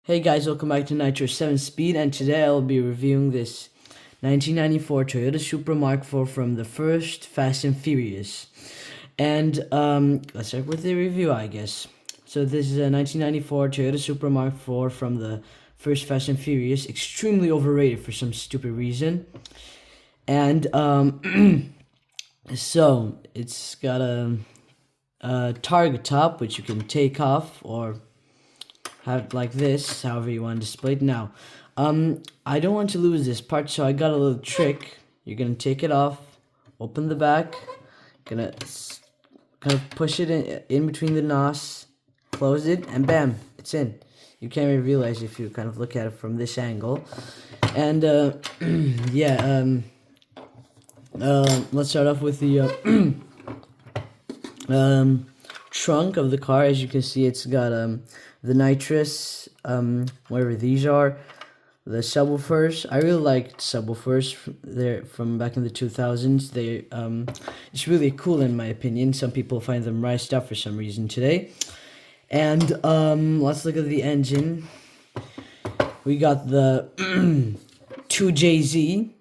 Hey guys, welcome back to Nitro 7 Speed, and today I'll be reviewing this 1994 Toyota Supra Mark IV from the first Fast and Furious. And let's start with the review, I guess. So this is a 1994 Toyota Supra Mark IV from the first Fast and Furious, extremely overrated for some stupid reason. And so it's got a target top which you can take off or have it like this, however you want to display it. Now, I don't want to lose this part, so I got a little trick. You're gonna take it off, open the back, gonna kind of push it in between the NOS, close it, and bam, it's in. You can't really realize if you kind of look at it from this angle. And yeah, let's start off with the trunk of the car. As you can see, it's got the nitrous, whatever these are, the subwoofers. I really liked subwoofers from back in the 2000s. They it's really cool in my opinion. Some people find them riced up for some reason today. And let's look at the engine. We got the 2JZ.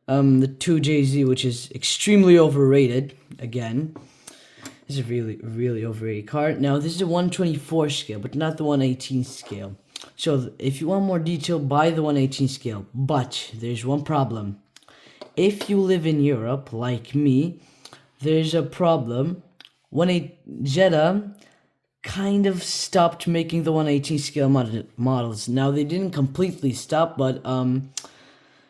The 2JZ, which is extremely overrated again. This is a really overrated car. Now, this is a 124 scale, but not the 118 scale. So, if you want more detail, buy the 118 scale. But, there's one problem. If you live in Europe, like me, there's a problem. Jada kind of stopped making the 118 scale models. Now, they didn't completely stop, but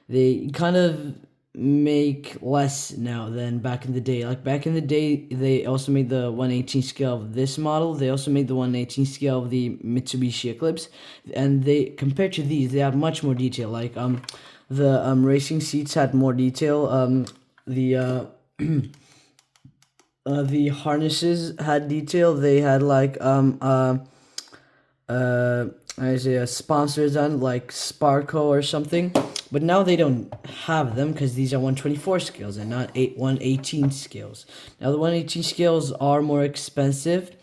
they kind of make less now than back in the day. Like back in the day, they also made the 118 scale of this model. They also made the 118 scale of the Mitsubishi Eclipse, and they, compared to these, they have much more detail. Like the racing seats had more detail. The the harnesses had detail. They had like I say sponsors on like Sparco or something. But now they don't have them because these are 124 scales and not 118 scales. Now the 118 scales are more expensive,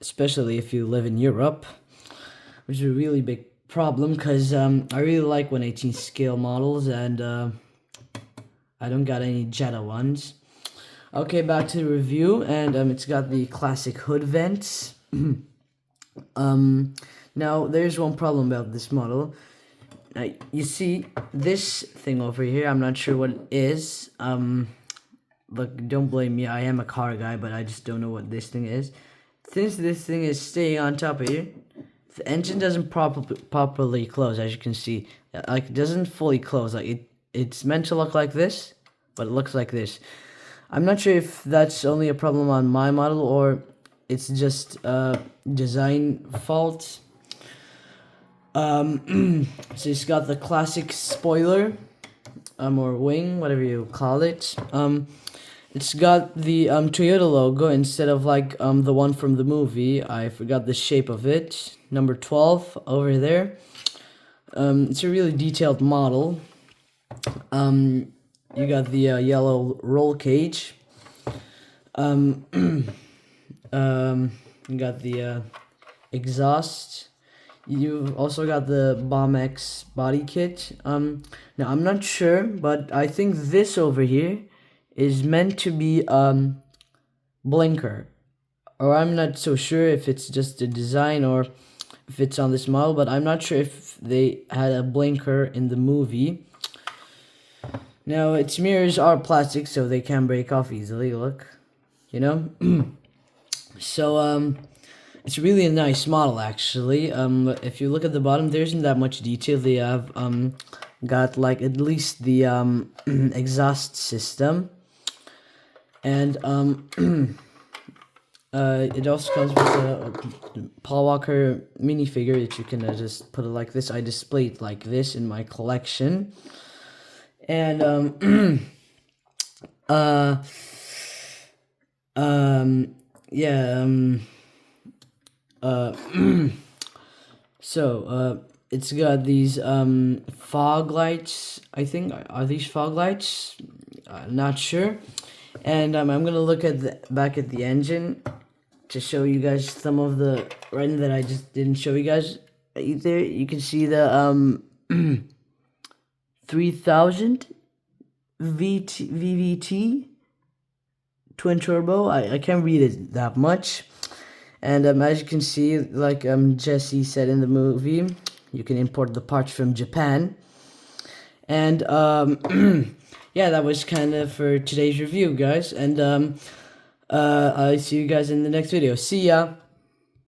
especially if you live in Europe, which is a really big problem because I really like 118 scale models, and I don't got any Jada ones. Okay, back to the review, and it's got the classic hood vents. Now there's one problem about this model. You see this thing over here, I'm not sure what it is. Look, don't blame me, I am a car guy, but I just don't know what this thing is. Since this thing is staying on top of here, the engine doesn't properly close, as you can see. Like, it doesn't fully close. Like, it's meant to look like this, but it looks like this. I'm not sure if that's only a problem on my model, or it's just a design fault. So it's got the classic spoiler, or wing, whatever you call it. It's got the Toyota logo instead of like the one from the movie. I forgot the shape of it. Number 12 over there. It's a really detailed model. You got the yellow roll cage. You got the exhaust. You've also got the Bomb X body kit. Now I'm not sure, but I think this over here is meant to be blinker, or I'm not so sure if it's just a design or if it's on this model, but I'm not sure if they had a blinker in the movie. Now its mirrors are plastic, so they can break off easily. Look, you know. So it's really a nice model, actually. If you look at the bottom, there isn't that much detail. They have got like at least the exhaust system, and it also comes with a Paul Walker minifigure that you can just put it like this. I display it like this in my collection, and yeah. So it's got these fog lights. I think, are these fog lights? Not sure. And I'm gonna look at back at the engine to show you guys some of the writing that I just didn't show you guys right there. You can see the 3000 VVT twin turbo. I can't read it that much. And as you can see, like Jesse said in the movie, you can import the parts from Japan. And yeah, that was kind of for today's review, guys. And I see you guys in the next video. See ya.